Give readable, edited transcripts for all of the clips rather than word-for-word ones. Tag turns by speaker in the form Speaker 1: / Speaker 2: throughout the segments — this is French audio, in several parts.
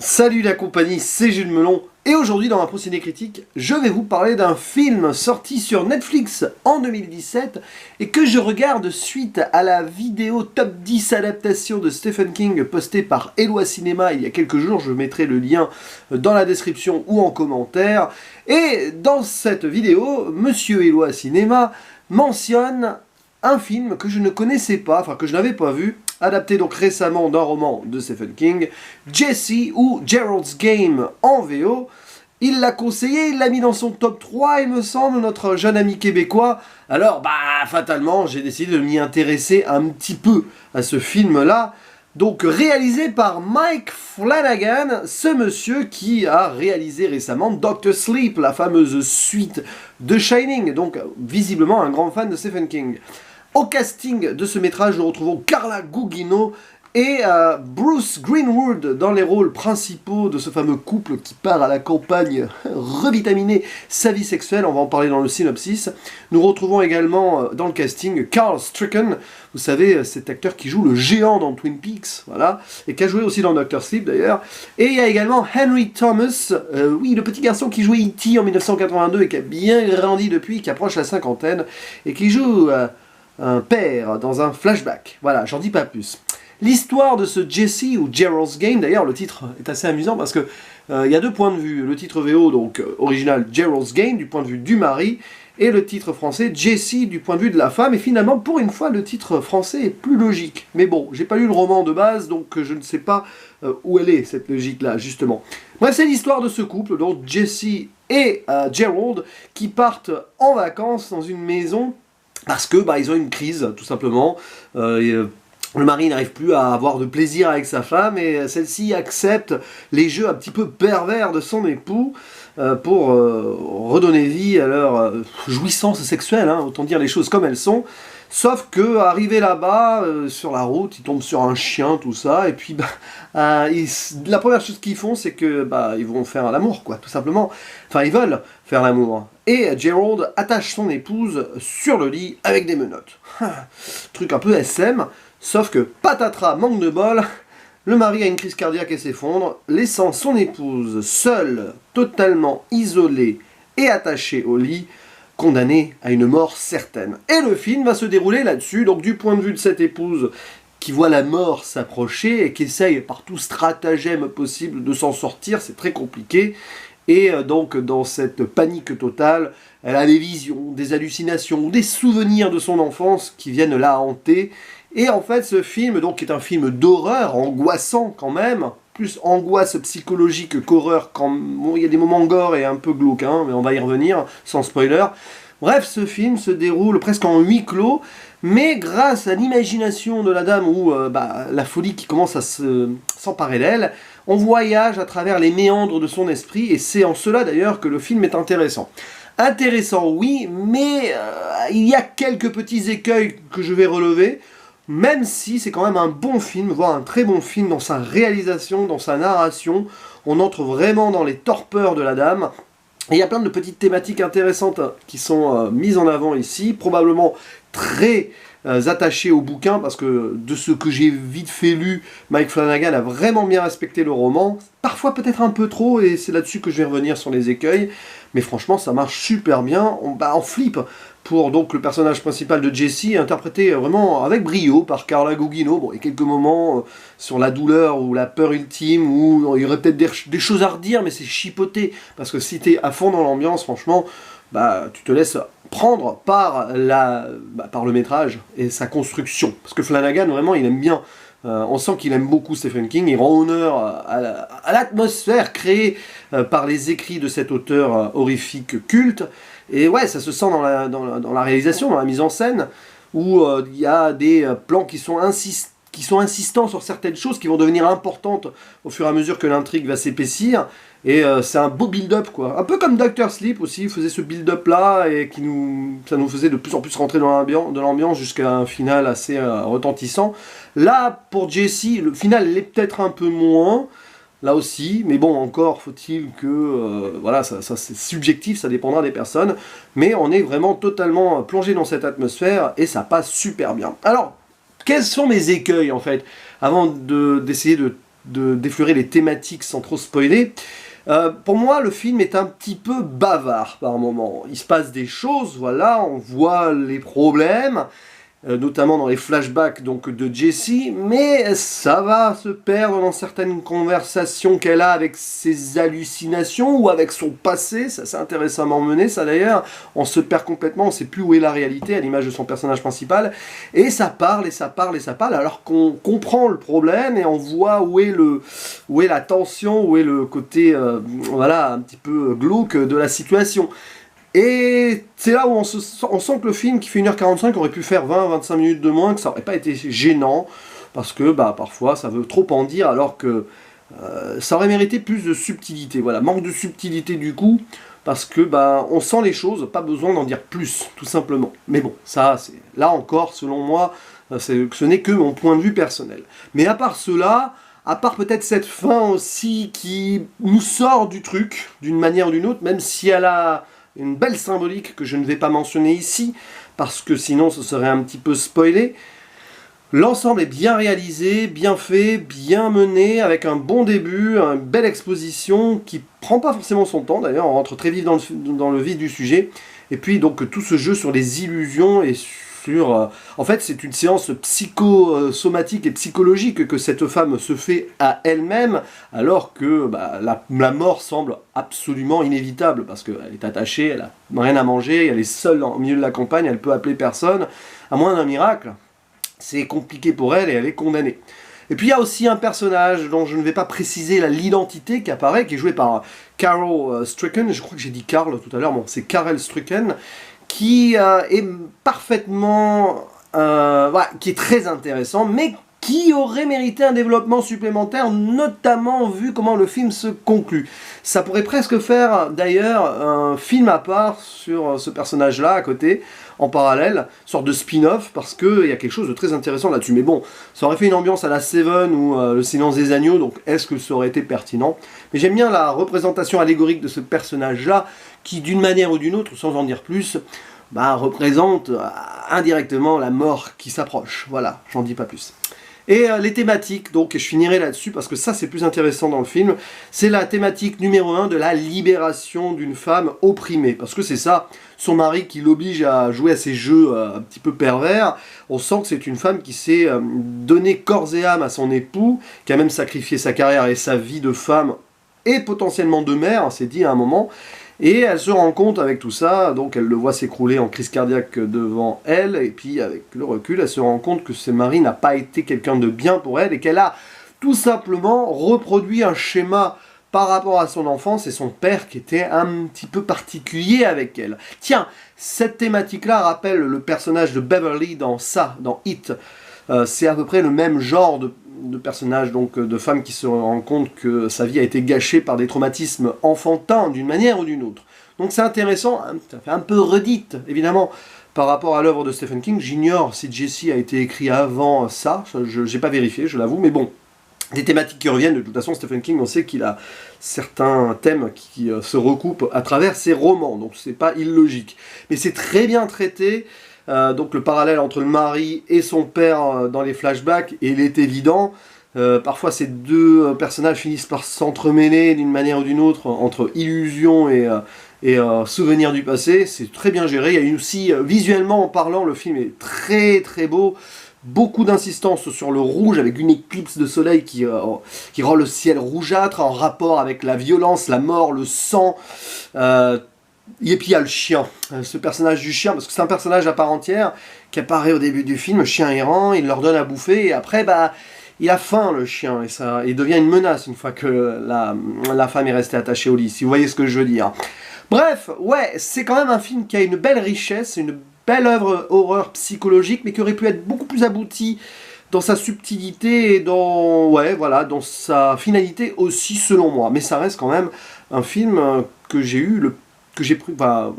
Speaker 1: Salut la compagnie, c'est Jules Melon, et aujourd'hui dans ma procédé critique, je vais vous parler d'un film sorti sur Netflix en 2017 et que je regarde suite à la vidéo top 10 adaptation de Stephen King postée par Eloi Cinéma il y a quelques jours. Je mettrai le lien dans la description ou en commentaire. Et dans cette vidéo, Monsieur Eloi Cinéma mentionne un film que je ne connaissais pas, enfin que je n'avais pas vu, adapté donc récemment d'un roman de Stephen King, Jesse ou Gerald's Game en VO. Il l'a conseillé, il l'a mis dans son top 3, il me semble, notre jeune ami québécois. Alors, fatalement, j'ai décidé de m'y intéresser un petit peu à ce film-là. Donc, réalisé par Mike Flanagan, ce monsieur qui a réalisé récemment Dr. Sleep, la fameuse suite de Shining. Donc, visiblement, un grand fan de Stephen King. Au casting de ce métrage, nous retrouvons Carla Gugino et Bruce Greenwood dans les rôles principaux de ce fameux couple qui part à la campagne revitaminer sa vie sexuelle. On va en parler dans le synopsis. Nous retrouvons également dans le casting Carl Stricken, vous savez, cet acteur qui joue le géant dans Twin Peaks, voilà, et qui a joué aussi dans Dr. Sleep d'ailleurs. Et il y a également Henry Thomas, oui, le petit garçon qui jouait E.T. en 1982 et qui a bien grandi depuis, qui approche la cinquantaine, et qui joue un père dans un flashback. Voilà, j'en dis pas plus. L'histoire de ce Jesse ou Gerald's Game, d'ailleurs le titre est assez amusant parce que il y a deux points de vue. Le titre VO, donc original Gerald's Game, du point de vue du mari, et le titre français Jesse du point de vue de la femme. Et finalement, pour une fois, le titre français est plus logique. Mais bon, j'ai pas lu le roman de base, donc je ne sais pas où elle est, cette logique-là, justement. Bref, c'est l'histoire de ce couple, donc Jesse et Gerald, qui partent en vacances dans une maison parce que ils ont une crise, tout simplement. Le mari n'arrive plus à avoir de plaisir avec sa femme et celle-ci accepte les jeux un petit peu pervers de son époux pour redonner vie à leur jouissance sexuelle, hein, autant dire les choses comme elles sont. Sauf que, arrivé là-bas, sur la route, ils tombent sur un chien, tout ça, et puis la première chose qu'ils font, c'est que ils vont faire l'amour, quoi, tout simplement. Enfin, ils veulent faire l'amour. Et Gerald attache son épouse sur le lit avec des menottes. Truc un peu SM, sauf que patatras, manque de bol, le mari a une crise cardiaque et s'effondre, laissant son épouse seule, totalement isolée et attachée au lit, condamnée à une mort certaine. Et le film va se dérouler là-dessus, donc du point de vue de cette épouse qui voit la mort s'approcher et qui essaye par tout stratagème possible de s'en sortir, c'est très compliqué. Et donc dans cette panique totale, elle a des visions, des hallucinations, des souvenirs de son enfance qui viennent la hanter. Et en fait ce film, donc, est un film d'horreur, angoissant quand même, plus angoisse psychologique qu'horreur, quand bon, il y a des moments gore et un peu glauques, hein, mais on va y revenir, sans spoiler. Bref, ce film se déroule presque en huis clos, mais grâce à l'imagination de la dame ou la folie qui commence à s'emparer d'elle, on voyage à travers les méandres de son esprit, et c'est en cela d'ailleurs que le film est intéressant. Intéressant, oui, mais il y a quelques petits écueils que je vais relever, même si c'est quand même un bon film, voire un très bon film dans sa réalisation, dans sa narration. On entre vraiment dans les torpeurs de la dame. Et il y a plein de petites thématiques intéressantes qui sont mises en avant ici, probablement très attachées au bouquin, parce que de ce que j'ai vite fait lu, Mike Flanagan a vraiment bien respecté le roman, parfois peut-être un peu trop, et c'est là-dessus que je vais revenir sur les écueils, mais franchement ça marche super bien, on flippe pour donc le personnage principal de Jesse, interprété vraiment avec brio par Carla Gugino. Bon, il y a quelques moments sur la douleur ou la peur ultime où il y aurait peut-être des choses à redire, mais c'est chipoté, parce que si t'es à fond dans l'ambiance, franchement, tu te laisses prendre par le métrage et sa construction. Parce que Flanagan, vraiment, il aime bien. On sent qu'il aime beaucoup Stephen King, il rend honneur à l'atmosphère créée par les écrits de cet auteur horrifique culte. Et ouais, ça se sent dans la réalisation, dans la mise en scène, où il y a des plans qui sont insistants sur certaines choses qui vont devenir importantes au fur et à mesure que l'intrigue va s'épaissir. Et c'est un beau build-up, quoi. Un peu comme Dr. Sleep aussi, il faisait ce build-up là, et ça nous faisait de plus en plus rentrer dans l'ambiance jusqu'à un final assez retentissant. Là, pour Jesse, le final l'est peut-être un peu moins, là aussi, mais bon, encore faut-il que... voilà, ça c'est subjectif, ça dépendra des personnes, mais on est vraiment totalement plongé dans cette atmosphère, et ça passe super bien. Alors, quels sont mes écueils, en fait, avant d'essayer de d'effleurer les thématiques sans trop spoiler. Pour moi, le film est un petit peu bavard par moments. Il se passe des choses, voilà, on voit les problèmes, notamment dans les flashbacks donc, de Jessie, mais ça va se perdre dans certaines conversations qu'elle a avec ses hallucinations ou avec son passé. Ça, c'est intéressamment mené, ça d'ailleurs. On se perd complètement, on ne sait plus où est la réalité, à l'image de son personnage principal, et ça parle, et ça parle, et ça parle, alors qu'on comprend le problème, et on voit où est la tension, où est le côté, voilà, un petit peu glauque de la situation. Et c'est là où on sent que le film, qui fait 1h45, aurait pu faire 20-25 minutes de moins, que ça aurait pas été gênant, parce que bah, parfois ça veut trop en dire, alors que ça aurait mérité plus de subtilité. Voilà, manque de subtilité du coup, parce que bah, on sent les choses, pas besoin d'en dire plus, tout simplement. Mais bon, ça, c'est là encore, selon moi, ce n'est que mon point de vue personnel. Mais à part cela, à part peut-être cette fin aussi qui nous sort du truc, d'une manière ou d'une autre, même si elle a une belle symbolique que je ne vais pas mentionner ici, parce que sinon ce serait un petit peu spoilé. L'ensemble est bien réalisé, bien fait, bien mené, avec un bon début, une belle exposition qui prend pas forcément son temps, d'ailleurs on rentre très vite dans le vif du sujet. Et puis donc tout ce jeu sur les illusions et sur... en fait c'est une séance psychosomatique et psychologique que cette femme se fait à elle-même, alors que bah, la mort semble absolument inévitable, parce qu'elle est attachée, elle n'a rien à manger, elle est seule au milieu de la campagne, elle peut appeler personne, à moins d'un miracle. C'est compliqué pour elle et elle est condamnée. Et puis il y a aussi un personnage dont je ne vais pas préciser l'identité qui apparaît, qui est joué par Carol Stricken, je crois que j'ai dit Carl tout à l'heure, bon c'est Carel Stricken, qui est parfaitement... voilà, qui est très intéressant, mais qui aurait mérité un développement supplémentaire, notamment vu comment le film se conclut. Ça pourrait presque faire d'ailleurs un film à part sur ce personnage-là à côté, en parallèle, une sorte de spin-off, parce qu'il y a quelque chose de très intéressant là-dessus. Mais bon, ça aurait fait une ambiance à la Seven ou le Silence des Agneaux, donc est-ce que ça aurait été pertinent? Mais j'aime bien la représentation allégorique de ce personnage-là, qui d'une manière ou d'une autre, sans en dire plus, bah, représente indirectement la mort qui s'approche. Voilà, j'en dis pas plus. Et les thématiques, donc, et je finirai là-dessus parce que ça c'est plus intéressant dans le film, c'est la thématique numéro 1 de la libération d'une femme opprimée. Parce que c'est ça, son mari qui l'oblige à jouer à ces jeux un petit peu pervers. On sent que c'est une femme qui s'est donné corps et âme à son époux, qui a même sacrifié sa carrière et sa vie de femme et potentiellement de mère, c'est dit à un moment. Et elle se rend compte avec tout ça, donc elle le voit s'écrouler en crise cardiaque devant elle, et puis avec le recul, elle se rend compte que ce mari n'a pas été quelqu'un de bien pour elle, et qu'elle a tout simplement reproduit un schéma par rapport à son enfance et son père qui était un petit peu particulier avec elle. Tiens, cette thématique-là rappelle le personnage de Beverly dans It. C'est à peu près le même genre de personnage, donc de femme qui se rend compte que sa vie a été gâchée par des traumatismes enfantins d'une manière ou d'une autre. Donc c'est intéressant, ça fait un peu redite évidemment par rapport à l'œuvre de Stephen King. J'ignore si Jessie a été écrit avant ça, je n'ai pas vérifié, je l'avoue, mais bon, des thématiques qui reviennent. De toute façon, Stephen King, on sait qu'il a certains thèmes qui se recoupent à travers ses romans, donc c'est pas illogique. Mais c'est très bien traité. Donc le parallèle entre le mari et son père dans les flashbacks, et il est évident. Parfois ces deux personnages finissent par s'entremêler d'une manière ou d'une autre entre illusion et souvenirs du passé. C'est très bien géré. Il y a aussi, visuellement en parlant, le film est très très beau. Beaucoup d'insistance sur le rouge, avec une éclipse de soleil qui rend le ciel rougeâtre en rapport avec la violence, la mort, le sang. Et puis il y a le chien, ce personnage du chien, parce que c'est un personnage à part entière qui apparaît au début du film, le chien errant, il leur donne à bouffer, et après bah il a faim le chien, et ça il devient une menace une fois que la femme est restée attachée au lit, si vous voyez ce que je veux dire. Bref, ouais, c'est quand même un film qui a une belle richesse, une belle œuvre horreur psychologique, mais qui aurait pu être beaucoup plus abouti dans sa subtilité et dans, ouais, voilà, dans sa finalité aussi selon moi. Mais ça reste quand même un film que j'ai eu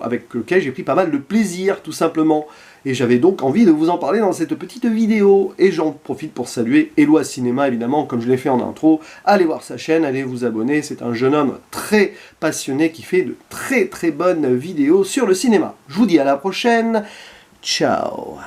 Speaker 1: avec lequel j'ai pris pas mal de plaisir, tout simplement. Et j'avais donc envie de vous en parler dans cette petite vidéo. Et j'en profite pour saluer Eloi Cinéma, évidemment, comme je l'ai fait en intro. Allez voir sa chaîne, allez vous abonner. C'est un jeune homme très passionné qui fait de très très bonnes vidéos sur le cinéma. Je vous dis à la prochaine. Ciao.